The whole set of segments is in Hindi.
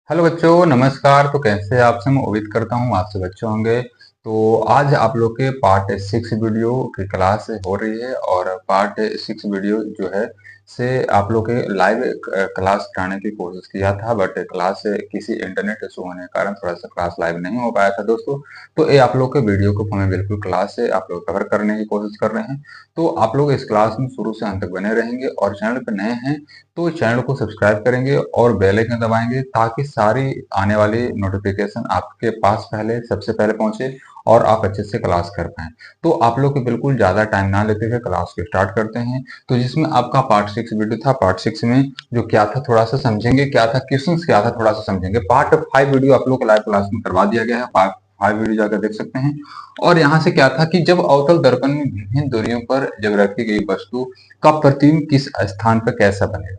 हेलो बच्चों, नमस्कार। तो कैसे आपसे मैं उम्मीद करता हूँ आप सब अच्छे होंगे। तो आज आप लोग के पार्ट 6 वीडियो की क्लास हो रही है और पार्ट 6 वीडियो जो है से आप लोग के लाइव क्लास कराने की कोशिश किया था, बट क्लास किसी इंटरनेट इशू होने के कारण थोड़ा सा क्लास लाइव नहीं हो पाया था दोस्तों। तो ये आप लोग के वीडियो को हमें बिल्कुल क्लास से आप लोग कवर करने की कोशिश कर रहे हैं। तो आप लोग इस क्लास में शुरू से अंत तक बने रहेंगे और चैनल पर नए हैं तो चैनल को सब्सक्राइब करेंगे और बेल आइकन दबाएंगे ताकि सारी आने वाली नोटिफिकेशन आपके पास पहले सबसे पहले पहुंचे और आप अच्छे से क्लास कर पाएं। तो आप लोग बिल्कुल ज्यादा टाइम ना लेते हुए क्लास को स्टार्ट करते हैं। तो जिसमें आपका पार्ट 6 वीडियो था, पार्ट 6 में जो क्या था थोड़ा सा समझेंगे, क्या था क्वेश्चन क्या था थोड़ा सा समझेंगे। पार्ट 5 वीडियो आप लोग को लाइव क्लास में करवा दिया गया है, पार्ट 5 वीडियो जाकर देख सकते हैं। और यहाँ से क्या था कि जब अवतल दर्पण में विभिन्न दूरियों पर जब रखी गई वस्तु का प्रतिबिंब किस स्थान पर कैसा बनेगा,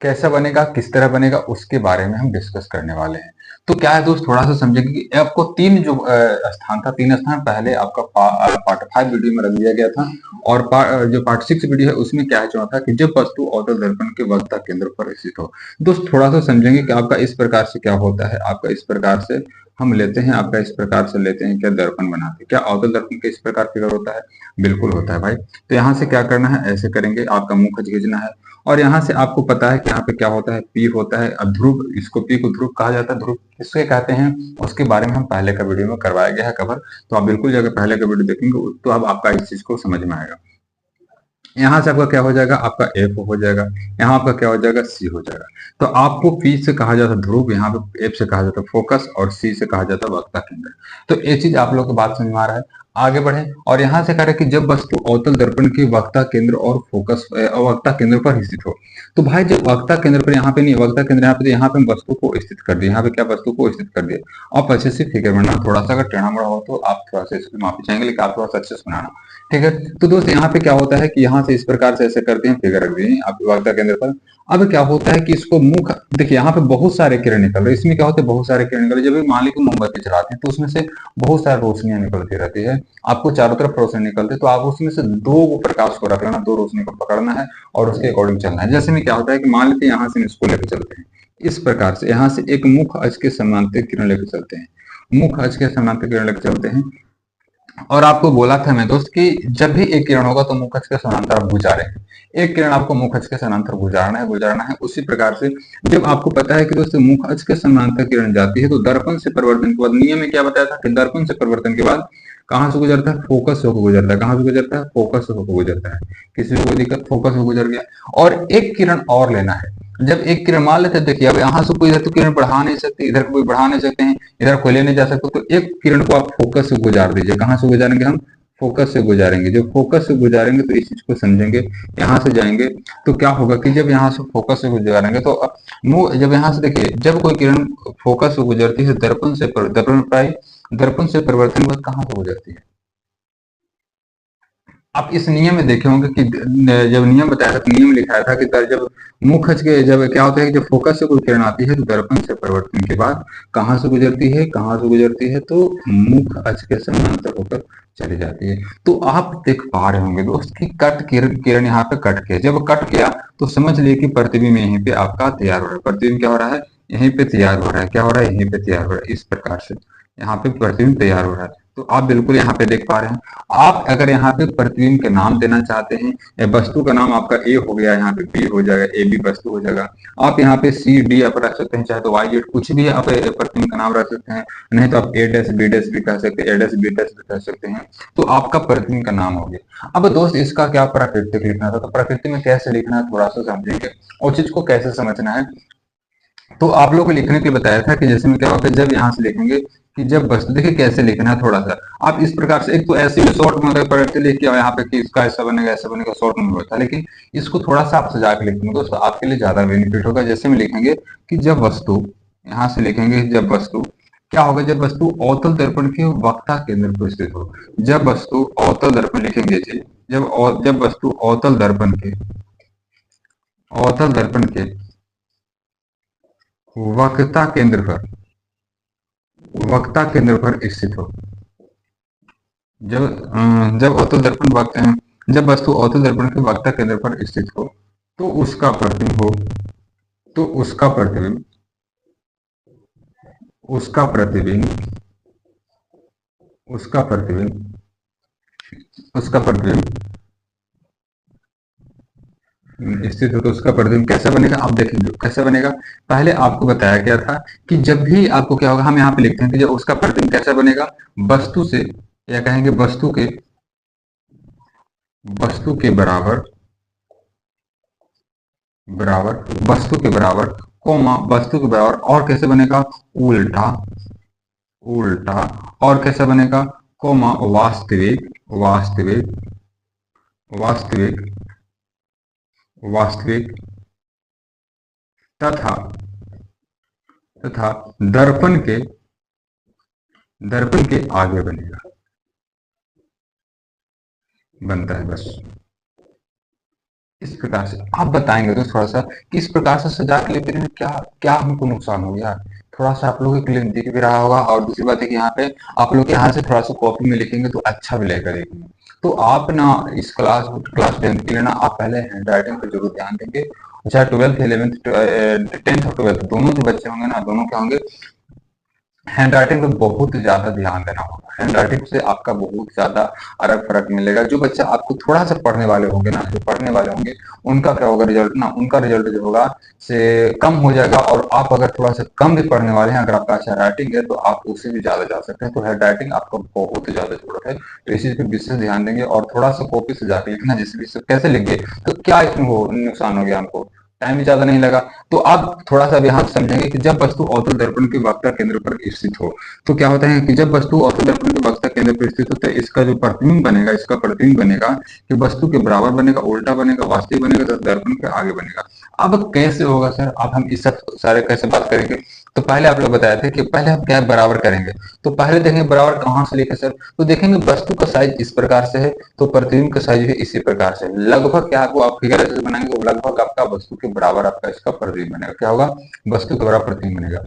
कैसा बनेगा, किस तरह बनेगा, उसके बारे में हम डिस्कस करने वाले हैं। तो क्या है दोस्त, थोड़ा सा समझेंगे कि आपको तीन जो स्थान था, तीन स्थान पहले आपका पार्ट 5 वीडियो में रख दिया गया था। और जो पार्ट 6 वीडियो है उसमें क्या है जो था कि जब वस्तु अवतल दर्पण के वक्ता केंद्र पर स्थित हो। दोस्त थोड़ा सा समझेंगे कि आपका इस प्रकार से क्या होता है। आपका इस प्रकार से हम लेते हैं, आपका इस प्रकार से लेते हैं, क्या दर्पण बनाते हैं, क्या अवतल दर्पण का इस प्रकार फिगर होता है? बिल्कुल होता है भाई। तो यहाँ से क्या करना है, ऐसे करेंगे, आपका मुंह खींचना है और यहाँ से आपको पता है कि यहाँ पे क्या होता है, पी होता है। अब ध्रुव, इसको पी को ध्रुव कहा जाता है, ध्रुव किसके कहते हैं उसके बारे में हम पहले का वीडियो में करवाया गया है कवर। तो आप बिल्कुल जाकर पहले का वीडियो देखेंगे तो अब आपका इस चीज को समझ में आएगा। यहाँ से आपका क्या हो जाएगा, आपका एफ हो जाएगा, यहाँ आपका क्या हो जाएगा, सी हो जाएगा। तो आपको पी से कहा जाता है ध्रुव, यहाँ पे एफ से कहा जाता है फोकस और सी से कहा जाता है वक्ता केंद्र। तो ये चीज आप लोग को बात समझ में आ रहा है। आगे बढ़े और यहाँ से कह रहे हैं कि जब वस्तु अवतल दर्पण के वक्ता केंद्र और फोकस वक्ता केंद्र पर स्थित हो। तो भाई जब वक्ता केंद्र पर, यहाँ पे नहीं वक्ता केंद्र, यहाँ पे तो यहाँ पे वस्तु को स्थित कर दिया, यहाँ पे क्या वस्तु को स्थित कर दिया। आप अच्छे से फिगर बनाना, थोड़ा सा अगर टेढ़ा मोड़ा हो तो आप थोड़ा सा इसकी माफी चाहेंगे, लेकिन आप थोड़ा सा अच्छे से बनाना। ठीक है। तो दोस्त यहाँ पे क्या होता है कि यहाँ से इस प्रकार से ऐसे करते हैं, फिगर रख दिए आप वार्ता केंद्र पर। अब क्या होता है कि इसको मुख, देखिए यहाँ पे बहुत सारे किरण निकल रहे हैं, इसमें क्या होते हैं बहुत सारे किरण निकल रहे हैं। जब भी मान लीजिए मोमबत्ती चलाते हैं तो उसमें से बहुत सारी रोशनियां निकलती रहती है, आपको चारों तरफ रोशनी निकलती है, तो आप उसमें से दो प्रकाश को रख लेना, दो रोशनी को पकड़ना है और उसके अकॉर्डिंग चलना है। जैसे में क्या होता है कि मान लेते हैं यहाँ से इसको लेकर चलते हैं, इस प्रकार से यहाँ से एक मुख अक्ष के समांतर किरण लेकर चलते हैं, मुख अक्ष के समांतर किरण लेकर चलते हैं। और आपको बोला था मैं दोस्त कि जब भी एक किरण होगा तो मुख अक्ष के समांतर आप गुजारेंगे। एक किरण आपको मुख अक्ष के समांतर गुजारना है। उसी प्रकार से जब आपको पता है कि दोस्तों मुख अक्ष के समांतर किरण जाती है तो दर्पण से परिवर्तन के बाद, नियम में क्या बताया था कि दर्पण से परिवर्तन के बाद कहां से गुजरता है, फोकस होकर गुजरता है। कहां से गुजरता है, फोकस होकर गुजरता है। किसी को कोई दिक्कत, फोकस होकर गुजर गया। और एक किरण और लेना है। जब एक किरण मान लेते हैं, देखिए अब यहाँ से कोई इधर तो किरण बढ़ा नहीं सकते, इधर कोई बढ़ा नहीं सकते हैं, इधर कोई ले नहीं जा सकते, तो एक किरण को आप फोकस से गुजार दीजिए। कहां से गुजारेंगे हम, फोकस से गुजारेंगे। जब फोकस से गुजारेंगे तो इस चीज को समझेंगे। यहाँ से जाएंगे तो क्या होगा कि जब यहाँ से फोकस से गुजारेंगे तो मुंह, जब यहाँ से देखिए जब कोई किरण फोकस से गुजरती है दर्पण से परिवर्तन के बाद कहाँ से गुजरती है। आप इस नियम में देखे होंगे कि जब नियम बताया था तो नियम लिखाया था कि जब मुख अक्ष के, जब क्या होता है कि जब फोकस से कोई किरण आती है तो दर्पण से परिवर्तन के बाद कहाँ से गुजरती है, कहाँ से गुजरती है, तो मुख अक्ष के समांतर होकर चली जाती है। तो आप देख पा रहे होंगे दोस्त कि कट किरण, किरण यहाँ पे कट किया, जब कट किया तो समझ लिए कि प्रतिबिंब यहीं पे आपका तैयार हो रहा है। प्रतिबिंब क्या हो रहा है, यहीं पे तैयार हो रहा है। क्या हो रहा है, यहीं पे तैयार हो रहा है। इस प्रकार से यहाँ पे प्रतिबिंब तैयार हो रहा है। तो आप बिल्कुल यहाँ पे देख पा रहे हैं। आप अगर यहाँ पे प्रतिबिंब के नाम देना चाहते हैं, वस्तु का नाम आपका ए हो गया, यहाँ पे बी हो जाएगा, ए बी वस्तु हो जाएगा। आप यहाँ पे सी डी आप रख सकते हैं, चाहे तो वाई जेड कुछ भी आप प्रतिबिंब का नाम रख सकते हैं। नहीं तो आप ए डैश बी डैश भी कह सकते हैं, ए डैश बी डैश भी कह सकते हैं। तो आपका प्रतिबिंब का नाम हो गया। अब दोस्त इसका क्या प्राकृतिक लिखना था, तो प्रकृति में कैसे लिखना है थोड़ा सा समझेंगे और चीज को कैसे समझना है। तो आप लोग को लिखने के लिए बताया था कि जैसे में क्या होगा, जब यहाँ से लिखेंगे कि जब वस्तु, देखिए कैसे लिखना है थोड़ा सा। आप इस प्रकार से, एक तो ऐसे भी शॉर्ट में अगर पढ़ते लिख के यहाँ पे कि इसका ऐसा बनेगा ऐसा बनेगा, शॉर्ट में होता है, लेकिन इसको थोड़ा सा आप सजा के लिखेंगे दोस्तों, आपके लिए ज्यादा बेनिफिट होगा। जैसे में लिखेंगे कि जब वस्तु, यहाँ से लिखेंगे जब वस्तु क्या होगा, जब वस्तु अवतल दर्पण के वक्ता केंद्र पर स्थित हो। जब वस्तु अवतल दर्पण लिखेंगे जी, जब वस्तु अवतल दर्पण के वक्रता केंद्र पर, वक्ता केंद्र पर स्थित हो। जब अवतल दर्पण जब वस्तु अवतल दर्पण के वक्ता केंद्र पर स्थित हो तो उसका प्रतिबिंब हो, तो उसका प्रतिबिंब उसका प्रतिबिंब उसका प्रतिबिंब उसका प्रतिबिंब स्थित हो तो उसका प्रतिबिंब कैसा बनेगा, आप देखेंगे कैसा बनेगा। पहले आपको बताया गया था कि जब भी आपको क्या होगा, हम यहाँ पे लिखते हैं कि जब उसका प्रतिबिंब कैसा बनेगा, वस्तु से, या कहेंगे वस्तु के बराबर बराबर वस्तु के बराबर, कोमा वस्तु के बराबर, और कैसे बनेगा, उल्टा उल्टा, और कैसा बनेगा, कोमा वास्तविक वास्तविक वास्तविक वास्तविक, तथा तथा दर्पण के आगे बनेगा, बनता है बस। इस प्रकार से आप बताएंगे तो थोड़ा सा कि इस प्रकार से सजा के लेते हैं, क्या क्या हमको नुकसान हो गया। थोड़ा सा आप लोगों के लिए दिख भी रहा होगा, और दूसरी बात है कि यहाँ पे आप लोग यहाँ से थोड़ा सा कॉपी में लिखेंगे तो अच्छा भी लगेगा लिखेंगे। तो आप ना इस क्लास 10 के लिए ना आप पहले हैंड राइटिंग पर जरूर ध्यान देंगे। चाहे 12th 11th 10th और 12th दोनों जो बच्चे होंगे ना, दोनों क्या होंगे, हैंड राइटिंग पे बहुत ज्यादा ध्यान देना होगा। हैंड राइटिंग से आपका बहुत ज्यादा अलग फर्क मिलेगा। जो बच्चा आपको थोड़ा सा पढ़ने वाले होंगे ना, जो पढ़ने वाले होंगे उनका क्या होगा रिजल्ट ना, उनका रिजल्ट जो होगा से कम हो जाएगा। और आप अगर थोड़ा सा कम भी पढ़ने वाले हैं, अगर आपका अच्छा राइटिंग है तो आप उससे भी ज्यादा जा सकते हैं। तो हैंड राइटिंग आपको बहुत ज्यादा जरूरत है, तो इस चीज पे विशेष ध्यान देंगे। और थोड़ा सा कॉपी से जाकर लिखना, जैसे भी कैसे लिख तो क्या इसमें नुकसान हो गया, हमको टाइम भी ज्यादा नहीं लगा। तो आप थोड़ा सा यहाँ समझेंगे कि जब वस्तु अवतल दर्पण के वक्ता केंद्र पर स्थित हो, तो क्या होता है कि जब वस्तु अवतल दर्पण के वक्ता केंद्र पर स्थित होता है, इसका जो प्रतिबिंब बनेगा, इसका प्रतिबिंब बनेगा कि वस्तु के बराबर बनेगा, उल्टा बनेगा, वास्तविक बनेगा, तो दर्पण के आगे बनेगा। अब कैसे होगा सर, अब हम इस सब सारे कैसे बात करेंगे। तो पहले आप लोग बताए थे कि पहले हम क्या बराबर करेंगे। तो पहले देखेंगे बराबर कहाँ से लिखे सर, तो देखेंगे वस्तु का साइज इस प्रकार से है, तो प्रतिबिंब का साइज है इसी प्रकार से। लगभग क्या आपको आप फिगर ऐसे बनाएंगे, तो लगभग आपका वस्तु के बराबर आपका इसका प्रतिबिंब बनेगा। क्या होगा, वस्तु के बराबर प्रतिबिंब बनेगा।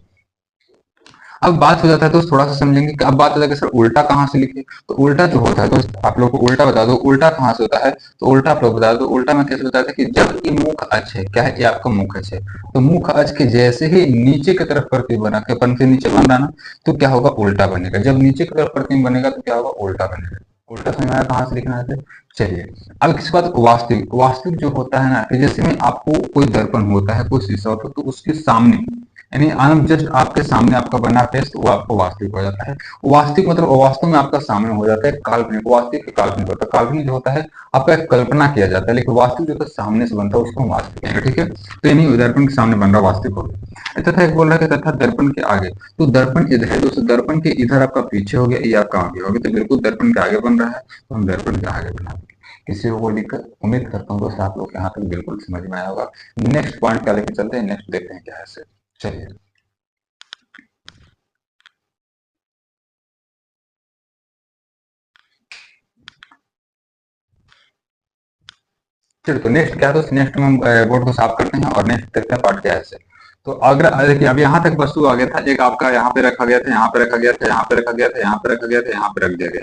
अब बात हो जाता है तो थोड़ा सा समझेंगे कि अब बात हो जाएगी सर उल्टा कहाँ से लिखे। तो उल्टा जो होता है, तो आप लोग को उल्टा बता दो, उल्टा कहाँ से होता है। तो उल्टा आप लोग बता दो, उल्टा में कैसे बताते हैं कि जब ये मुख अक्ष है, क्या है, ये आपका मुख अक्ष है, तो मुख अक्ष के जैसे ही नीचे की तरफ प्रतिबिंब बना के, अपन से नीचे बन रहा ना, तो क्या होगा, उल्टा बनेगा। जब नीचे की तरफ प्रतिबिंब बनेगा तो क्या होगा, उल्टा बनेगा। उल्टा समझ में आया कहाँ से लिखना है। चलिए अब किसी बात, वास्तविक वास्तविक जो होता है ना, कि जैसे में आपको कोई दर्पण होता है, कोई शीशा होता है, तो उसके सामने, यानी आनंद जस्ट आपके सामने आपका बना टेस्ट, वो आपको वास्तविक हो जाता है। वास्तविक मतलब वास्तव में आपका सामने हो जाता है। काल्पनिक, वास्तविक काल्पनिक होता है। काल्पनिक जो होता है आपका एक कल्पना किया जाता है, लेकिन वास्तविक जो है सामने से बनता है, उसको हम वास्तविक कहेंगे। ठीक है, तो यानी दर्पण के सामने बन रहा वास्तविक हो गया। तथा एक बोल रहा है तथा दर्पण के आगे, तो दर्पण इधर है, दोस्तों दर्पण के इधर आपका पीछे हो गया, ये आपका आगे हो गया, तो बिल्कुल दर्पण के आगे बन रहा है, तो हम दर्पण के आगे बना देंगे। किसी को लिखकर उम्मीद करता हूँ दोस्तों आप लोग यहाँ तक बिल्कुल समझ में आया होगा। नेक्स्ट पॉइंट क्या लेके चलते हैं, नेक्स्ट देखते हैं क्या है। चलिए चलिए, तो नेक्स्ट क्या है दोस्त, नेक्स्ट हम बोर्ड को साफ करते हैं और नेक्स्ट देखते हैं पार्ट क्या है। तो अगर देखिए अब यहाँ तक वस्तु आ गया था, एक आपका यहाँ पे रखा गया था, यहाँ पे रखा गया था, यहाँ पे रखा गया था, यहाँ पे रखा गया था, यहाँ पे रख दिया गया।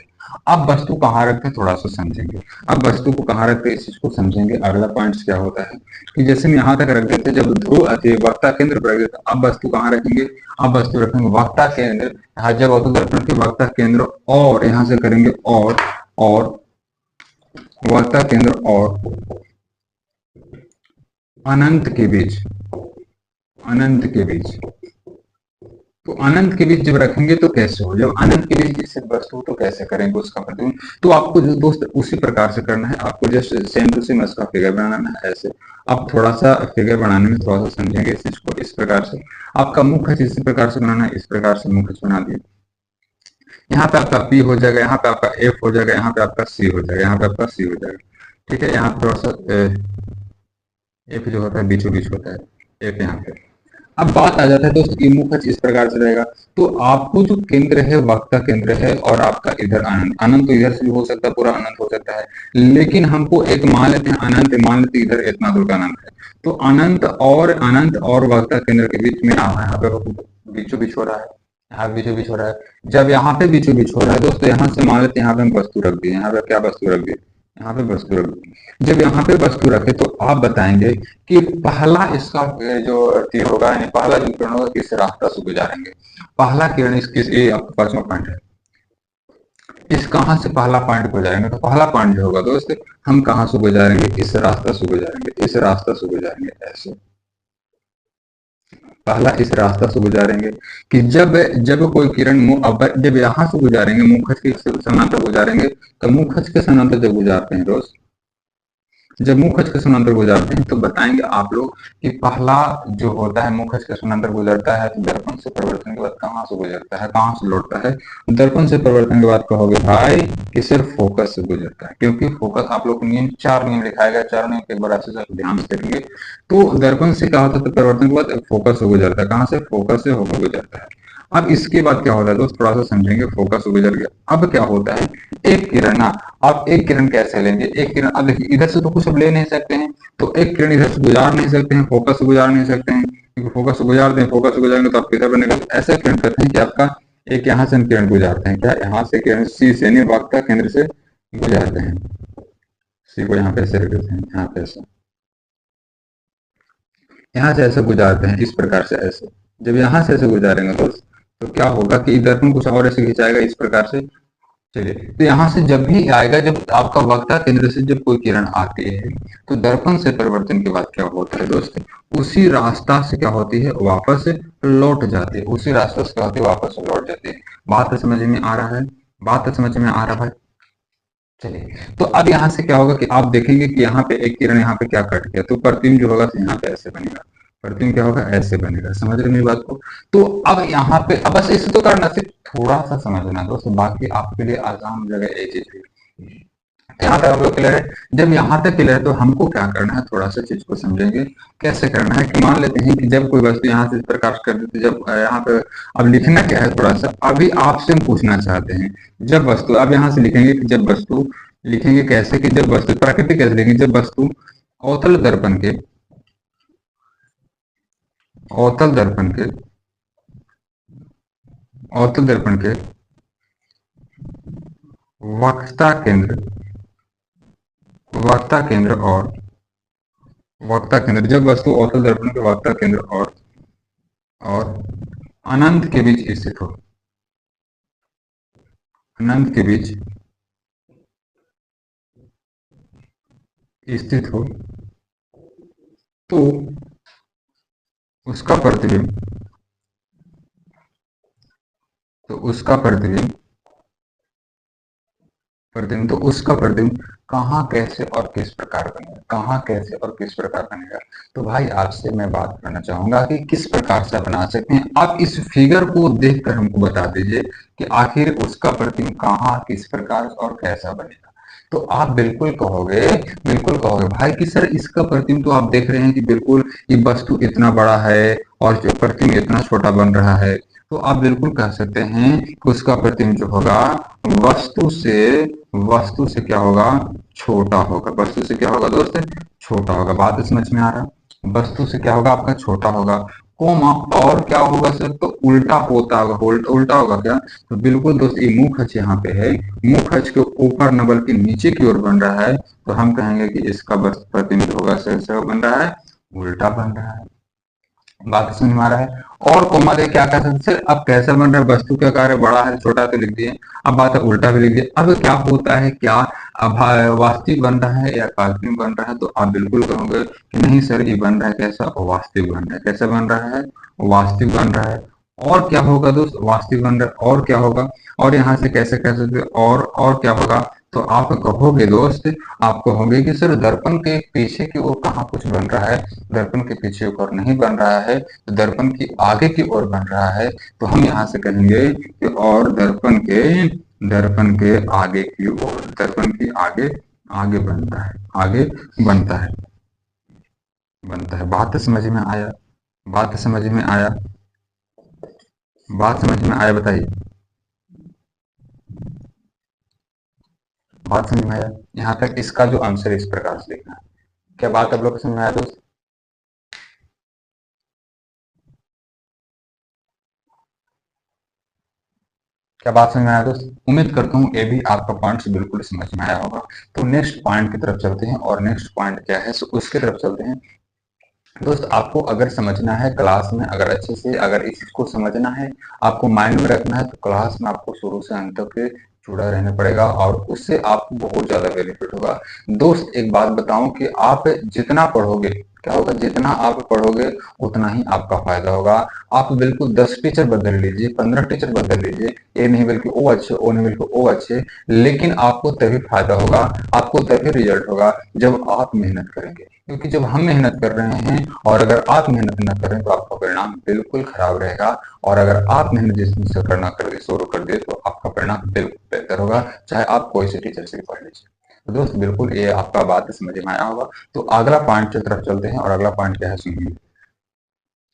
अब वस्तु कहाँ रखते हैं थोड़ा सा समझेंगे। अब वस्तु को कहाँ रखते हैं इस चीज को समझेंगे। अगला पॉइंट क्या होता है कि जैसे हम यहाँ तक रख देते, जब ध्रुव वक्ता केंद्र पर रख देते, अब वस्तु कहाँ रखेंगे, अब वस्तु रखेंगे वक्ता केंद्र। यहाँ जब होता दर्पण के वक्ता केंद्र, और यहाँ से करेंगे और वक्ता केंद्र और अनंत के बीच, अनंत के बीच। तो अनंत के बीच जब रखेंगे तो कैसे हो, जब अनंत के बीच स्थित वस्तु तो कैसे करेंगे उसका प्रतिबिंब। तो आपको जो दोस्त उसी प्रकार से करना है, आपको जस्ट सेम टू सेम इसका फिगर बनाना है। ऐसे आप थोड़ा सा फिगर बनाने में थोड़ा सा समझेंगे इस चीज को। इस प्रकार से आपका मुख्य इसी प्रकार से बनाना है, इस प्रकार से मुख्य बना दिए। यहाँ पे आपका पी हो जाएगा, यहाँ पे आपका एफ हो जाएगा, यहाँ पे आपका सी हो जाएगा, यहाँ पे आपका सी हो जाएगा। ठीक है, यहाँ पे थोड़ा सा एफ जो होता है बीचों बीच होता है, एफ यहाँ पे। अब बात आ जाता है दोस्त कि मुख्य इस प्रकार से रहेगा। तो आपको जो केंद्र है वक्ता केंद्र है, और आपका इधर अनंत, अनंत तो इधर से भी हो सकता है, पूरा अनंत हो सकता है, लेकिन हमको एक मान लेते हैं अनंत, मान लेते इधर इतना दूर का अनंत है। तो अनंत और वक्ता केंद्र के बीच में यहाँ पे बीचों बीच हो रहा है, यहाँ बीचों बीच हो रहा है। जब यहाँ पे बीचों बीच हो रहा है दोस्तों, यहाँ से मान लेते हैं यहाँ पे हम वस्तु रख दिए, यहाँ पे क्या वस्तु रख दिए, यहाँ पे वस्तु रख दो। जब यहाँ पे वस्तु रखे तो आप बताएंगे कि पहला इसका जो तीर होगा, यानी पहला जो किरण होगा किस रास्ता से गुजारेंगे। पहला किरण इस किस ये आपका पांचवा पॉइंट है। इस कहाँ से पहला पॉइंट गुजारेंगे, तो पहला पॉइंट जो होगा दोस्त, हम कहाँ से गुजारेंगे, इस रास्ता से गुजारेंगे, इस रास्ता से गुजारेंगे ऐसे। पहला इस रास्ता से गुजारेंगे कि जब जब कोई किरण जब यहाँ से गुजारेंगे, मुंह खच के समांतर गुजारेंगे, तो मुंह खच के समांतर जब गुजारते हैं दोस्त, जब मुंह खच के समांतर गुजारते हैं तो बताएंगे आप लोग कि पहला जो होता है मुंह खच के समांतर गुजरता है तो दर्पण से परिवर्तन के बाद कहाँ से गुजरता है, कहाँ से लौटता है। दर्पण से परिवर्तन के बाद कहोगे भाई कि सिर्फ फोकस से गुजरता है, क्योंकि फोकस आप लोग को नियम, 4 नियम लिखाया गया, 4 नियम एक बार अच्छे से ध्यान से देखेंगे। तो दर्पण से क्या होता है, तो परिवर्तन के बाद फोकस से गुजरता है, कहाँ से, फोकस से होकर गुजरता है। अब इसके बाद क्या होता है दोस्त, थोड़ा सा समझेंगे। फोकस गुजर गया, अब क्या होता है, एक किरण ना, आप एक किरण कैसे लेंगे, एक किरण, अब देखिए इधर से तो कुछ अब ले नहीं सकते हैं, तो एक किरण इधर से गुजार नहीं सकते हैं, फोकस से गुजार नहीं सकते हैं, क्योंकि फोकस से गुजार दें, फोकस से गुजारेंगे तो आप किधर बनेगा। तो ऐसा किरण करते हैं कि आपका एक यहाँ से हम किरण गुजारते हैं, क्या यहाँ से किरण सी से यानी वक्ता केंद्र से गुजारते हैं, सी को यहाँ पे ऐसे रख देते हैं, यहाँ पे ऐसे, यहाँ से ऐसे गुजारते हैं, इस प्रकार से ऐसे। जब यहाँ से ऐसे गुजारेंगे तो क्या होगा कि दर्पण कुछ और ऐसे खिंचाएगा इस प्रकार से। चलिए, तो यहाँ से जब भी आएगा, जब आपका वक्ता केंद्र से जब कोई किरण आती है तो दर्पण से परिवर्तन के बाद क्या होता है दोस्त, उसी रास्ता से क्या होती है, वापस लौट जाती है, उसी रास्ता से क्या होती है, वापस लौट जाती है। बात तो समझ में आ रहा है, बात तो समझ में आ रहा है। चलिए, तो अब यहाँ से क्या होगा कि आप देखेंगे कि यहाँ पे एक किरण यहाँ पे क्या कट गया, तो प्रतिबिंब जो होगा यहाँ पे ऐसे बनेगा, प्रतिबिंब क्या होगा, ऐसे बनेगा। समझ रहे मेरी बात को। तो अब यहाँ पे अब बस इसे तो करना, सिर्फ थोड़ा सा समझना दोस्तों, बाकी आपके लिए आसान हो जाएगा ये चीज। यहाँ तक आप लोग क्लियर है। जब यहाँ तक क्लियर है तो हमको क्या करना है, थोड़ा सा चीज को समझेंगे। कैसे करना है कि मान लेते हैं कि जब कोई वस्तु यहाँ से प्रकाश कर देती है, जब यहाँ पे, अब लिखना क्या है थोड़ा सा, अभी आपसे हम पूछना चाहते हैं। जब वस्तु, अब यहाँ से लिखेंगे कि जब वस्तु, लिखेंगे कैसे कि जब वस्तु, प्राकृतिक कैसे लिखेंगे, जब वस्तु अवतल दर्पण के, अवतल दर्पण के, अवतल दर्पण के वक्रता केंद्र, वक्ता केंद्र और वक्ता केंद्र, जब वस्तु अवतल दर्पण के वक्ता केंद्र और अनंत के बीच स्थित हो, अनंत के बीच स्थित हो, तो उसका प्रतिबिंब, तो उसका प्रतिबिंब, प्रतिबिंब, तो उसका प्रतिबिंब कहाँ, कैसे और किस प्रकार बनेगा, कहाँ, कैसे और किस प्रकार बनेगा। तो भाई आपसे मैं बात करना चाहूंगा कि किस प्रकार से बना सकते हैं। आप इस फिगर को देखकर हमको बता दीजिए कि आखिर उसका प्रतिबिंब कहाँ, किस प्रकार और कैसा बनेगा। तो आप बिल्कुल कहोगे, बिल्कुल कहोगे भाई कि सर इसका प्रतिबिंब तो आप देख रहे हैं कि बिल्कुल ये वस्तु इतना बड़ा है और जो प्रतिबिंब इतना छोटा बन रहा है। तो आप बिल्कुल कह सकते हैं कि उसका प्रतिबिंब जो होगा वस्तु से, वस्तु से क्या होगा, छोटा होगा। वस्तु से क्या होगा दोस्त, छोटा होगा। बात समझ में आ रहा है। वस्तु से क्या होगा आपका, छोटा होगा। कोमा, और क्या होगा सर, तो उल्टा होता होगा, उल्टा होगा क्या, तो बिल्कुल दोस्त ये मुंह खच यहाँ पे है, मुंह खच के ऊपर न बल्कि नीचे की ओर बन रहा है, तो हम कहेंगे कि इसका प्रतिबिंब होगा सर बन रहा है, उल्टा बन रहा है। बात समझ में आ रहा है। और कोमा दे क्या कह सकते हैं, अब कैसा बन रहा है, वस्तु का कार्य बड़ा है छोटा है तो लिख दिए, अब बात है उल्टा भी लिख दिए। अब क्या होता है, क्या अब वास्तविक बन रहा है या काल्पनिक बन रहा है, तो आप बिल्कुल कहोगे कि नहीं सर ये बन रहा है कैसा, वास्तविक बन रहा है। कैसा बन रहा है, वास्तविक बन रहा है। और क्या होगा दोस्त, वास्तविक बन रहा है, और क्या होगा, और यहाँ से कैसे कह सकते, और क्या होगा, तो आप कहोगे दोस्त, आप कहोगे कि सर दर्पण के पीछे की ओर कहाँ कुछ बन रहा है, दर्पण के पीछे की ओर नहीं बन रहा है, तो दर्पण की आगे की ओर बन रहा है। तो हम यहाँ से कहेंगे कि और दर्पण के आगे की ओर, दर्पण की आगे, आगे बनता है, आगे बनता है, बनता है। बात समझ में आया, बात समझ में आया, बात समझ में आया, बताइए। बात समझ में आया, यहाँ तक इसका जो आंसर इस प्रकार से लिखना है। क्या बात आप लोग को समझ में आया दोस्त। क्या बात समझ में आया दोस्त? उम्मीद करता हूँ ये भी आपका पॉइंट्स बिल्कुल समझ में आया होगा। तो नेक्स्ट पॉइंट की तरफ चलते हैं, और नेक्स्ट पॉइंट क्या है सो उसकी तरफ चलते हैं। दोस्त आपको अगर समझना है क्लास में, अगर अच्छे से अगर इस चीज को समझना है, आपको माइंड में रखना है, तो क्लास में आपको शुरू से अंत तक जुड़ा रहना पड़ेगा, और उससे आपको बहुत ज्यादा बेनिफिट होगा। दोस्त एक बात बताऊं कि आप जितना पढ़ोगे, क्या होगा, जितना आप पढ़ोगे उतना ही आपका फायदा होगा। आप बिल्कुल 10 टीचर बदल लीजिए, 15 टीचर बदल लीजिए, ये नहीं बल्कि वो अच्छे, वो नहीं बल्कि वो अच्छे, लेकिन आपको तभी फायदा होगा, आपको तभी रिजल्ट होगा जब आप मेहनत करेंगे। क्योंकि जब हम मेहनत कर रहे हैं और अगर आप मेहनत न करें तो आपका परिणाम बिल्कुल खराब रहेगा, और अगर आप मेहनत जिस दिन से करना कर शुरू कर दे तो आपका परिणाम बिल्कुल बेहतर होगा, चाहे आप कोई से टीचर से पढ़ लीजिए। तो दोस्त बिल्कुल ये आपका बात समझ में आया होगा। तो अगला पॉइंट की तरफ चलते हैं, और अगला पॉइंट क्या है सुनिए।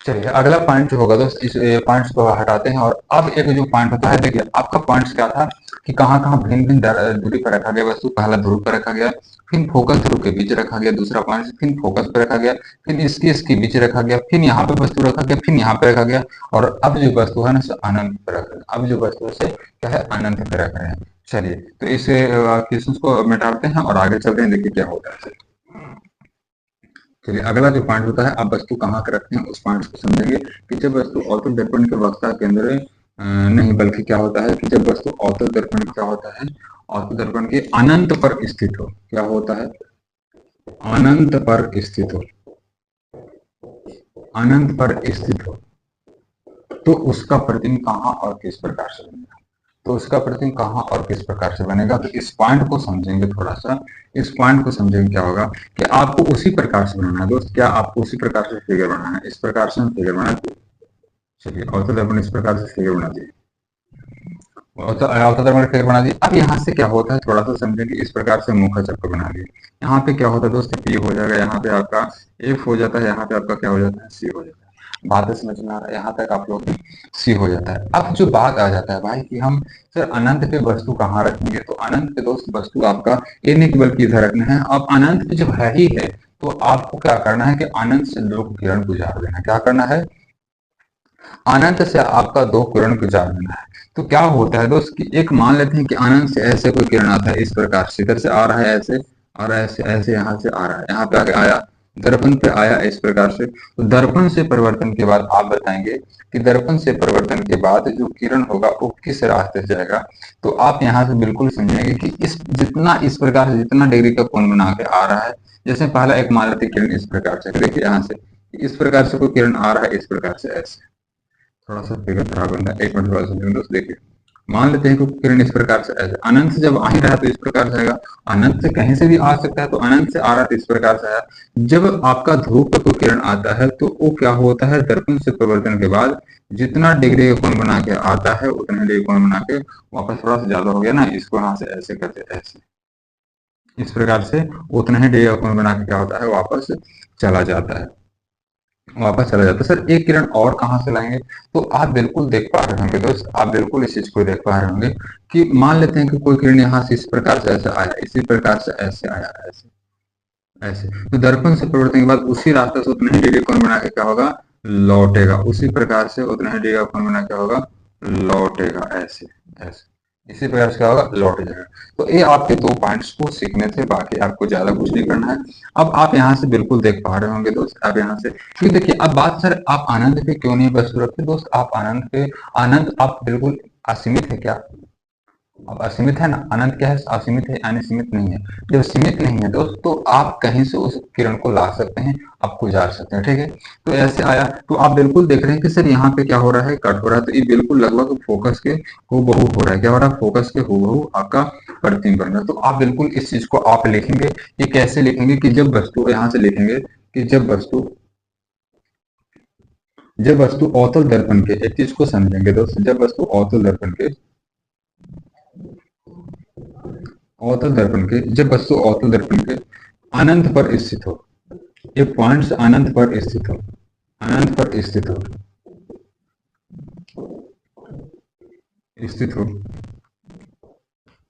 चलिए अगला पॉइंट जो होगा दोस्त, इस पॉइंट्स को हटाते हैं, और अब एक जो पॉइंट होता है, देखिए आपका पॉइंट्स क्या था कि कहाँ कहाँ भिन्न भिन्न दूरी पर रखा गया वस्तु। पहला ध्रुव पर रखा गया, फिर फोकस ध्रुव के बीच रखा गया, दूसरा पॉइंट फिर फोकस पर रखा गया, फिर इसके बीच रखा गया, फिर यहाँ पे वस्तु रखा गया, फिर यहाँ पे रखा गया, और अब जो वस्तु है ना सो अनंत पर रख रहे हैं। अब जो वस्तु है क्या है, अनंत पर रख रहे हैं। चलिए तो इस क्वेश्चन को मिटाते हैं और आगे चलते हैं, देखिए क्या होता है। चलिए अगला जो पॉइंट होता है, आप वस्तु कहाँ कर रखते हैं उस पॉइंट को समझेंगे कि जब वस्तु अवतल दर्पण के वक्ता केंद्र नहीं बल्कि क्या होता है कि जब वस्तु अवतल दर्पण क्या होता है, अवतल दर्पण के अनंत पर स्थित हो, क्या होता है, अनंत पर स्थित हो, अनंत पर स्थित हो, तो उसका प्रतिबिंब कहाँ और किस प्रकार से बनेगा। तो उसका प्रतिबिंब कहाँ और किस प्रकार से बनेगा, तो इस पॉइंट को समझेंगे थोड़ा सा। इस पॉइंट को समझेंगे क्या होगा कि आपको उसी प्रकार से बनाना है दोस्त। क्या आपको उसी प्रकार से फिगर बनाना है, इस प्रकार से हम फिगर बनाते। चलिए अवतल दर्पण इस प्रकार से फिगर बना दिए, अवतल दर्पण फिगर बना दिए। अब यहाँ से क्या होता है थोड़ा सा समझेंगे। इस प्रकार से मुखा चक्र बना दिए, यहाँ पे क्या होता है दोस्त, पी हो जाएगा, यहाँ पे आपका एफ हो जाता है, यहाँ पे आपका क्या हो जाता है, सी हो जाता है। बात समझ में आ रहा है, यहाँ तक आप लोग सी हो जाता है। अब जो बात आ जाता है भाई कि हम सर अनंत पे वस्तु कहाँ रखेंगे, तो अनंत पे दोस्त वस्तु आपका ये नहीं बल्कि इधर रखना है। अब अनंत पे जब है ही है तो आपको क्या करना है कि अनंत से दो किरण गुजार देना है। क्या करना है, अनंत से आपका दो किरण गुजार देना है। तो क्या होता है दोस्त कि एक मान लेते हैं कि अनंत से ऐसे कोई किरण आता है, इस प्रकार से इधर से आ रहा है ऐसे, और ऐसे ऐसे यहाँ से आ रहा है, यहाँ पे आगे आया, दर्पण पे आया इस प्रकार से। तो दर्पण से परिवर्तन के बाद आप बताएंगे कि दर्पण से परिवर्तन के बाद जो किरण होगा वो किस रास्ते से जाएगा। तो आप यहाँ से बिल्कुल समझेंगे कि इस जितना इस प्रकार से जितना डिग्री का कोण बना के आ रहा है, जैसे पहला एक मान लेते किरण इस प्रकार से, देखिए यहाँ से इस प्रकार से कोई किरण आ रहा है, इस प्रकार से ऐसे, थोड़ा सा फिगर खराब बन एक मिनट थोड़ा सा दोस्त देखिए। मान लेते हैं कि किरण इस प्रकार से ऐसे अनंत से जब आ ही रहा है तो इस प्रकार से आएगा, अनंत से कहीं से भी आ सकता है, तो अनंत से आ रहा है तो इस प्रकार से आया। जब आपका ध्रुव पर कोई किरण आता है तो वो क्या होता है, दर्पण से परिवर्तन के बाद जितना डिग्री का कोण बना के आता है उतना डिग्री कोण बना के वापस, थोड़ा सा ज्यादा हो गया ना, इसको यहाँ से ऐसे करते ऐसे, इस प्रकार से उतना ही डिग्री का कोण बना के क्या होता है, वापस चला जाता है, वापस चला जाता है। सर एक किरण और कहाँ से लाएंगे, तो आप बिल्कुल देख पा रहे होंगे दोस्त, आप बिल्कुल इस चीज को देख पा रहे होंगे कि मान लेते हैं कि कोई किरण यहाँ से इस प्रकार से ऐसे आया, इसी प्रकार से ऐसे आया, ऐसे ऐसे, तो दर्पण से परिवर्तन के बाद उसी रास्ते से उतना ही डिग्री कोण बना के क्या होगा, लौटेगा, उसी प्रकार से उतना ही डिग्री का कोण बना क्या होगा, लौटेगा, ऐसे ऐसे, इसी प्रकार से क्या होगा, लौट जाएगा। तो ये आपके दो पॉइंट्स को सीखने थे, बाकी आपको ज्यादा कुछ नहीं करना है। अब आप यहाँ से बिल्कुल देख पा रहे होंगे दोस्त, आप यहाँ से क्योंकि देखिए अब बात सर आप आनंद पे क्यों नहीं वस्तु रखते दोस्त, आप आनंद पे, आनंद आप बिल्कुल असीमित है क्या, अब असीमित है ना, अनंत क्या है, असीमित है यानी सीमित नहीं है। जब सीमित नहीं है दोस्त तो आप कहीं से उस किरण को ला सकते हैं, आप गुजार सकते हैं, ठीक है। तो ऐसे आया तो आप बिल्कुल देख रहे हैं कि सर यहाँ पे क्या हो रहा है, कट हो रहा है, तो ये बिल्कुल लगभग फोकस के हूबहू हो रहा है। क्या हो रहा है, फोकस के हूबहू आपका प्रतिबिंब बन रहा है। तो आप बिल्कुल इस चीज को आप लिखेंगे, ये कैसे लिखेंगे कि जब वस्तु, यहाँ से लिखेंगे कि जब वस्तु अवतल दर्पण के, एक चीज को समझेंगे दोस्त, जब वस्तु अवतल दर्पण के, अवतल दर्पण के, जब वस्तु अवतल दर्पण के अनंत पर स्थित हो, ये पॉइंट्स अनंत पर स्थित हो, अनंत पर स्थित हो,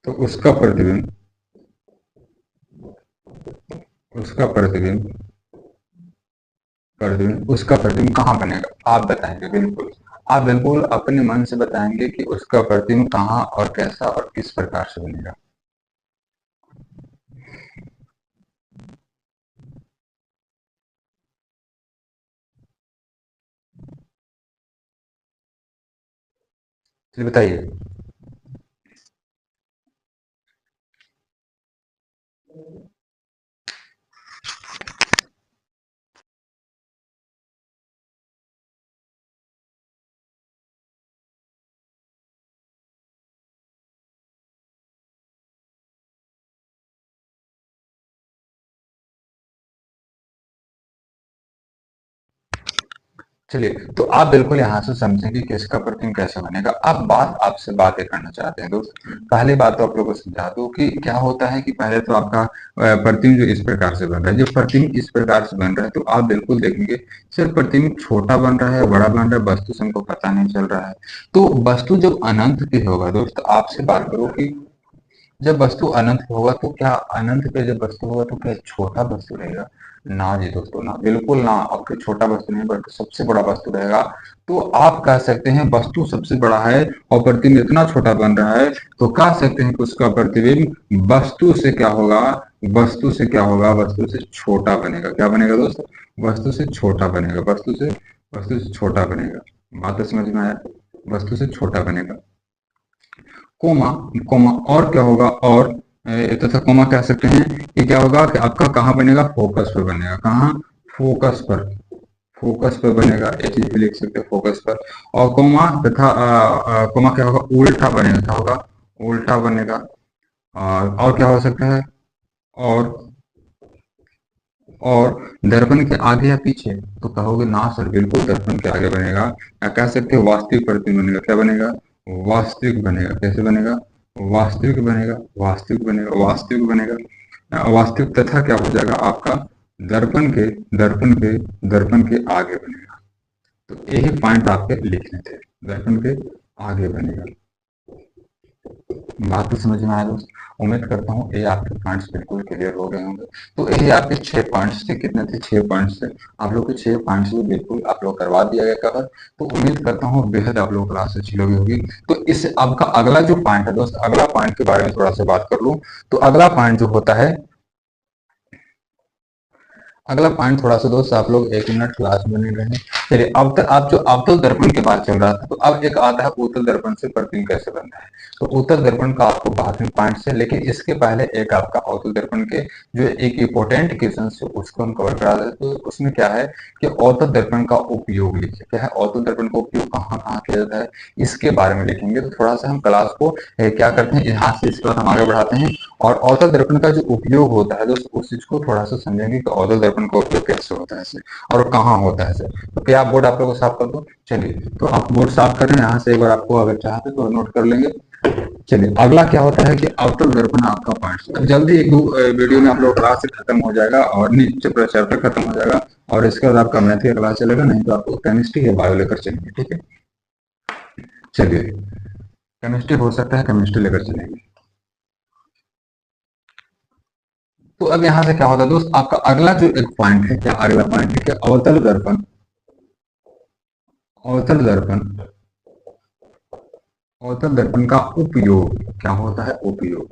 तो उसका प्रतिबिंब, उसका प्रतिबिंब, प्रतिबिंब उसका प्रतिबिंब कहाँ बनेगा, आप बताएंगे बिल्कुल। आप बिल्कुल अपने मन से बताएंगे कि उसका प्रतिबिंब कहाँ और कैसा और किस प्रकार से बनेगा। चलिए बताइए। चलिए, तो आप बिल्कुल यहाँ से समझें कि किसका प्रतिबिंब कैसे बनेगा। अब आपसे बात ये करना चाहते हैं दोस्त। पहली बात तो आप लोगों को समझा दूँ कि क्या होता है कि पहले तो आपका प्रतिबिंब जो इस प्रकार से बन रहा है, जब प्रतिबिंब इस प्रकार से बन रहा है तो आप बिल्कुल देखेंगे सिर्फ प्रतिबिंब छोटा बन रहा है, बड़ा बन रहा है, वस्तु से हमको पता नहीं चल रहा है। तो वस्तु जब अनंत की होगा दोस्त, आपसे बात करो कि जब वस्तु अनंत होगा तो क्या अनंत पे जब वस्तु होगा तो क्या छोटा वस्तु रहेगा? ना जी दोस्तों, ना, बिल्कुल ना। आपके छोटा वस्तु नहीं बल्कि सबसे बड़ा वस्तु रहेगा। तो आप कह सकते हैं वस्तु सबसे बड़ा है और प्रतिबिंब इतना छोटा बन रहा है, तो कह सकते हैं कि उसका प्रतिबिंब वस्तु से क्या होगा, वस्तु से क्या होगा, वस्तु से छोटा बनेगा। क्या बनेगा दोस्त? वस्तु से छोटा बनेगा, वस्तु से छोटा बनेगा। बात तो समझ में आया? वस्तु से छोटा बनेगा। कोमा, कोमा और क्या होगा, और तथा कोमा कह सकते हैं कि क्या होगा कि आपका कहाँ बनेगा, फोकस पर बनेगा। कहाँ? फोकस पर, फोकस पर बनेगा। ये चीज भी लिख सकते हैं, फोकस पर। और कोमा तथा कोमा क्या होगा, उल्टा बनेगा। क्या होगा? उल्टा बनेगा। और क्या हो सकता है? और और दर्पण के आगे या पीछे? तो कहोगे ना सर, बिल्कुल दर्पण के आगे बनेगा। या कह सकते हो वास्तविक प्रतिबिंब बनेगा। क्या बनेगा? वास्तविक बनेगा। कैसे बनेगा? वास्तविक बनेगा, वास्तविक बनेगा, वास्तविक बनेगा। वास्तविक तथा क्या हो जाएगा आपका? दर्पण के दर्पण के दर्पण के आगे बनेगा। तो यही पॉइंट आपके लिखने थे, दर्पण के आगे बनेगा। बात तो समझ में आया दोस्त। उम्मीद करता हूँ ये आपके पॉइंट्स बिल्कुल क्लियर हो गए होंगे। तो यही आपके 6 पॉइंट्स थे। कितने थे? 6 पॉइंट्स थे। आप लोग के 6 पॉइंट्स भी बिल्कुल आप लोग करवा दिया गया कवर। तो उम्मीद करता हूँ बेहद आप लोग क्लास अच्छी लगी होगी। तो इस आपका अगला जो पॉइंट है दोस्त, अगला पॉइंट के बारे में थोड़ा सा बात कर लूँ। तो अगला पॉइंट जो होता है, अगला पॉइंट थोड़ा सा दोस्त आप लोग 1 मिनट क्लास बने रहे। चलिए, अब तक आप जो अवतल दर्पण की बात चल रहा था, तो अब एक आता है उत्तल दर्पण से प्रतिबिंब कैसे बनता है। तो उत्तल दर्पण का आपको बाद में पॉइंट से, लेकिन इसके पहले एक आपका अवतल दर्पण के जो एक इंपॉर्टेंट क्वेश्चन है उसको हम कवर करा देते। तो उसमें क्या है कि अवतल दर्पण का उपयोग लिखिए। क्या है? अवतल दर्पण का उपयोग कहाँ कहाँ किया जाता है, इसके बारे में लिखेंगे। तो थोड़ा सा हम क्लास को क्या करते हैं, यहाँ से इसके बाद हम आगे बढ़ाते हैं और अवतल दर्पण का जो उपयोग होता है दोस्तों, उस चीज को थोड़ा सा समझेंगे कि अवतल दर्पण का उपयोग कैसे होता है और कहाँ होता है। तो क्या बोर्ड आप लोगों को साफ कर दो? चलिए, तो आप बोर्ड साफ करें। यहाँ से एक बार आपको अगर चाहते तो नोट कर लेंगे। चलिए, अगला क्या होता है कि अवतल दर्पण आपका पॉइंट जल्दी एक दो वीडियो में आप लोग क्लास से खत्म हो जाएगा और नीचे पूरा चैप्टर खत्म हो जाएगा। और इसके बाद आपका मैथ का क्लास चलेगा, नहीं तो आपको केमिस्ट्री या बायो लेकर चलेंगे। ठीक है? चलिए, केमिस्ट्री हो सकता है केमिस्ट्री लेकर चलेंगे। तो अब यहाँ से क्या होता है दोस्त, आपका अगला जो एक पॉइंट है, क्या अगला पॉइंट है कि अवतल दर्पण, अवतल दर्पण, अवतल दर्पण का उपयोग क्या होता है? उपयोग,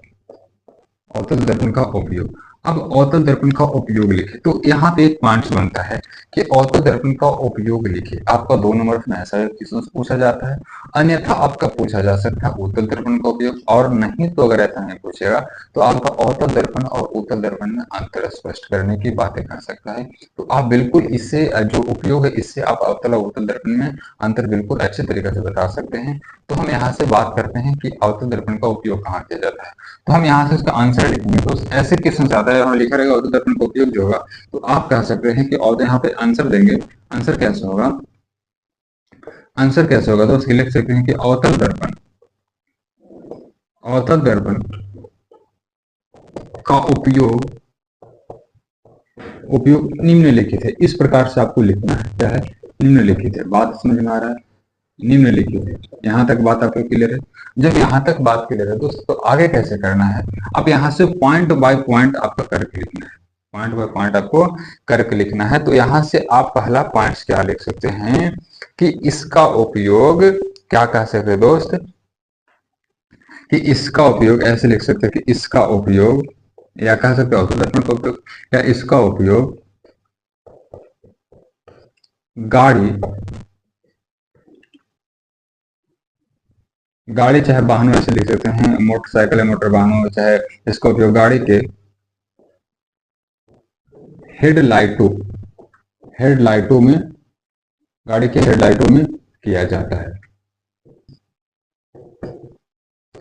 अवतल दर्पण का उपयोग। अब अवतल दर्पण का उपयोग लिखे तो यहाँ पे एक पॉइंट बनता है कि अवतल दर्पण का उपयोग लिखे। आपका 2 नंबर में ऐसा क्वेश्चन पूछा जाता है, अन्यथा आपका पूछा जा सकता है उत्तल दर्पण का उपयोग, और नहीं तो अगर ऐसा नहीं पूछेगा तो आपका अवतल दर्पण और उत्तल दर्पण में अंतर स्पष्ट करने की बातें कर सकता है। तो आप बिल्कुल इससे जो उपयोग है, इससे आप अवतल और उत्तल दर्पण में अंतर बिल्कुल अच्छे तरीके से बता सकते हैं। तो हम यहाँ से बात करते हैं कि अवतल दर्पण का उपयोग कहाँ किया जाता है। तो हम यहाँ से इसका आंसर लिखेंगे। तो ऐसे क्वेश्चन आता है और लिखा रहेगा अवतल दर्पण का उपयोग जो होगा, तो आप कह सकते हैं कि और यहाँ पे आंसर देंगे। आंसर कैसे होगा? आंसर कैसे होगा? तो उसके लिख सकते हैं कि अवतल दर्पण, अवतल दर्पण का उपयोग, उपयोग निम्नलिखित है। इस प्रकार से आपको लिखना है। क्या है? निम्नलिखित है। बात समझ में आ रहा है? निम्नलिखित है। यहाँ तक बात आपको क्लियर है? जब यहाँ तक बात क्लियर है दोस्तों, तो आगे कैसे करना है? अब यहाँ से पॉइंट बाय पॉइंट आपका करके लिखना है। पॉइंट बाय पॉइंट आपको करके लिखना है। तो यहां से आप पहला पॉइंट क्या लिख सकते हैं कि इसका उपयोग, क्या कह सकते हैं दोस्त, कि इसका उपयोग ऐसे लिख सकते हैं कि इसका उपयोग, या कह सकते हैं औसत का उपयोग, या इसका उपयोग गाड़ी गाड़ी चाहे वाहनों, ऐसे लिख सकते हैं मोटरसाइकिल या मोटर वाहनों, चाहे इसका उपयोग गाड़ी के हेडलाइटों हेडलाइटों में गाड़ी के हेडलाइटों में किया जाता है,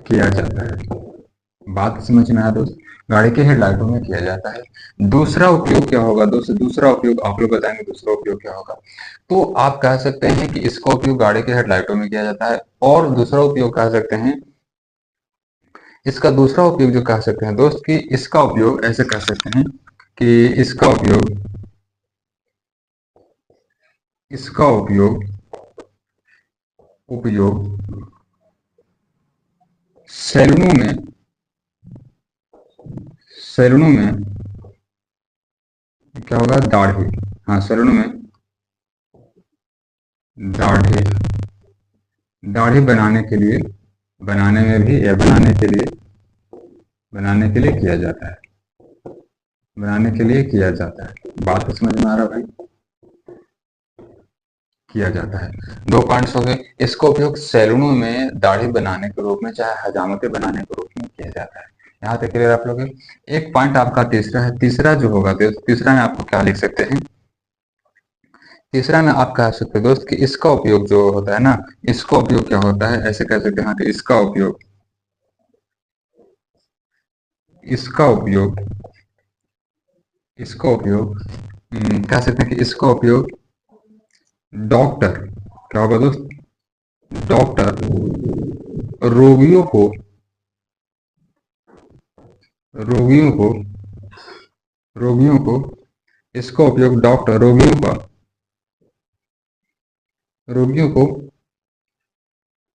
किया जाता है। बात समझ में आया दोस्त, गाड़ी के हेडलाइटों में किया जाता है। दूसरा उपयोग क्या होगा दोस्त, दूसरा उपयोग आप लोग बताएंगे दूसरा उपयोग क्या होगा। तो आप कह सकते हैं कि इसका उपयोग गाड़ी के हेडलाइटों में किया जाता है, और दूसरा उपयोग कह सकते हैं, इसका दूसरा उपयोग जो कह सकते हैं दोस्त, कि इसका उपयोग ऐसे कह सकते हैं कि इसका उपयोग उपयोग सैलूनों में सैलूनों में क्या होगा, दाढ़ी, हाँ सैलूनों में दाढ़ी दाढ़ी बनाने के लिए, बनाने में भी, या बनाने के लिए किया जाता है, बनाने के लिए किया जाता है। बात तो समझ में आ रहा है भाई, किया जाता है। दो पॉइंट्स हो गए। इसका उपयोग सैलूनों में दाढ़ी बनाने के रूप में, चाहे हजामतें बनाने के रूप में किया जाता है। यहाँ तक क्लियर आप लोग। एक पॉइंट आपका तीसरा है। तीसरा जो होगा दोस्त, तीसरा में आपको क्या लिख सकते हैं, तीसरा में आप कह सकते हैं दोस्त कि इसका उपयोग जो होता है ना, इसका उपयोग क्या होता है, ऐसे कह सकते हैं हाँ, कि इसका उपयोग इसका उपयोग कह सकते हैं कि इसका उपयोग डॉक्टर, क्या होगा दोस्त, डॉक्टर रोगियों को रोगियों को रोगियों को इसका उपयोग डॉक्टर रोगियों को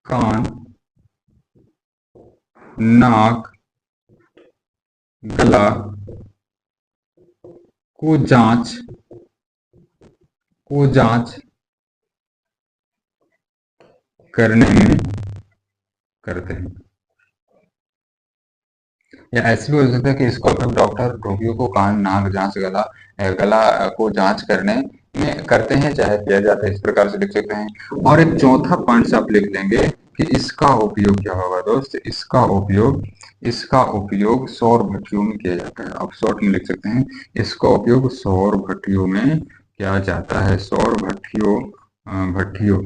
कान, नाक, गला को जांच करने में करते हैं। या ऐसे भी हो सकता है कि इसका उपयोग डॉक्टर रोगियों को कान, नाक, जांच, गला को जांच करने में करते हैं, चाहे किया जाता है, इस प्रकार से लिख सकते हैं। और एक चौथा पॉइंट आप लिख लेंगे कि इसका उपयोग क्या होगा दोस्त, इसका उपयोग सौर भट्टियों में किया जाता है। आप शॉर्ट में लिख सकते हैं, इसका उपयोग सौर भट्टियों में किया जाता है। सौर भट्टियों भट्टियों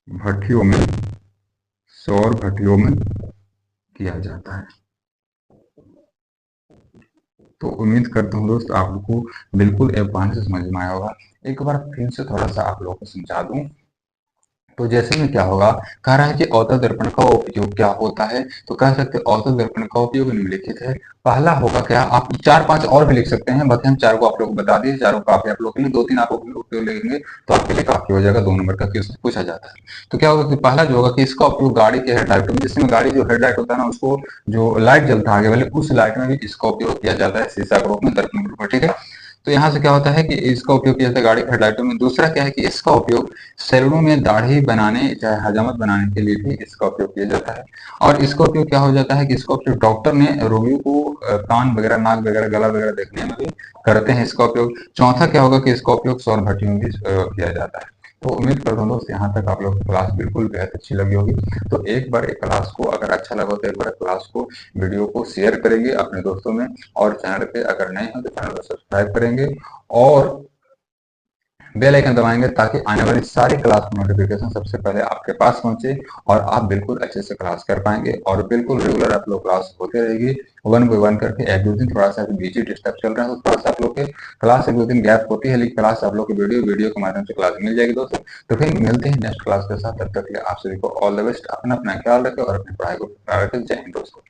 भट्टियों में सौर भट्टियों में किया जाता है। तो उम्मीद करता हूँ दोस्त आप लोग को बिल्कुल एक बार से समझ में आया होगा। एक बार फिर से थोड़ा सा आप लोगों को समझा दूं। तो जैसे में क्या होगा, कह रहा है कि औसत दर्पण का उपयोग क्या होता है। तो कह सकते हैं औसत दर्पण का उपयोग निम्नलिखित है। पहला होगा क्या, आप चार पांच और भी लिख सकते हैं, बाकी हम चार को आप लोग को बता दिए, चारों काफी आप लोग के लिए। दो तीन आप उपयोग लेंगे तो आपके लिए काफी हो जाएगा। 2 नंबर का क्वेश्चन पूछा जाता है। तो क्या होगा कि पहला जो होगा कि इसका उपयोग गाड़ी के हेडलाइट में, जिसमें गाड़ी जो हेडलाइट होता है ना, उसको जो लाइट जलता है आगे वाले, उस लाइट में भी इसका उपयोग किया जाता है, शीशा के रूप में, दर्पण के रूप में। ठीक है। तो यहाँ से क्या होता है कि इसका उपयोग किया जाता है गाड़ी के हेडलाइटों में। दूसरा क्या है कि इसका उपयोग सैलूनों में दाढ़ी बनाने, चाहे हजामत बनाने के लिए भी इसका उपयोग किया जाता है। और इसका उपयोग क्या हो जाता है कि इसका उपयोग डॉक्टर ने रोगियों को कान वगैरह, नाक वगैरह, गला वगैरह देखने में भी करते हैं इसका उपयोग। चौथा क्या होगा कि इसका उपयोग सौर भट्टियों में भी किया जाता है। तो उम्मीद करता हूँ दोस्त यहाँ तक आप लोग को क्लास बिल्कुल बेहद अच्छी लगी होगी। तो एक बार एक क्लास को अगर अच्छा लगा तो एक बार क्लास को, वीडियो को शेयर करेंगे अपने दोस्तों में, और चैनल पे अगर नए हो तो चैनल को सब्सक्राइब करेंगे, और बेल आइकन दबाएंगे, ताकि आने वाली सारी क्लास की नोटिफिकेशन सबसे पहले आपके पास पहुंचे, और आप बिल्कुल अच्छे से क्लास कर पाएंगे, और बिल्कुल रेगुलर आप लोग क्लास होते रहेगी, 1 by 1 करके। एक दो दिन थोड़ा सा बीजी डिस्टर्ब चल रहा है, तो थोड़ा सा आप लोग के क्लास एक दो दिन गैप होती है, लेकिन क्लास आप लोग के वीडियो के माध्यम से क्लास मिल जाएगी दोस्तों। तो फिर मिलते हैं नेक्स्ट क्लास के साथ। तब तक के लिए आप सभी को ऑल द बेस्ट। अपना अपना ख्याल रखें और अपनी पढ़ाई को रखें। जय हिंद दोस्तों।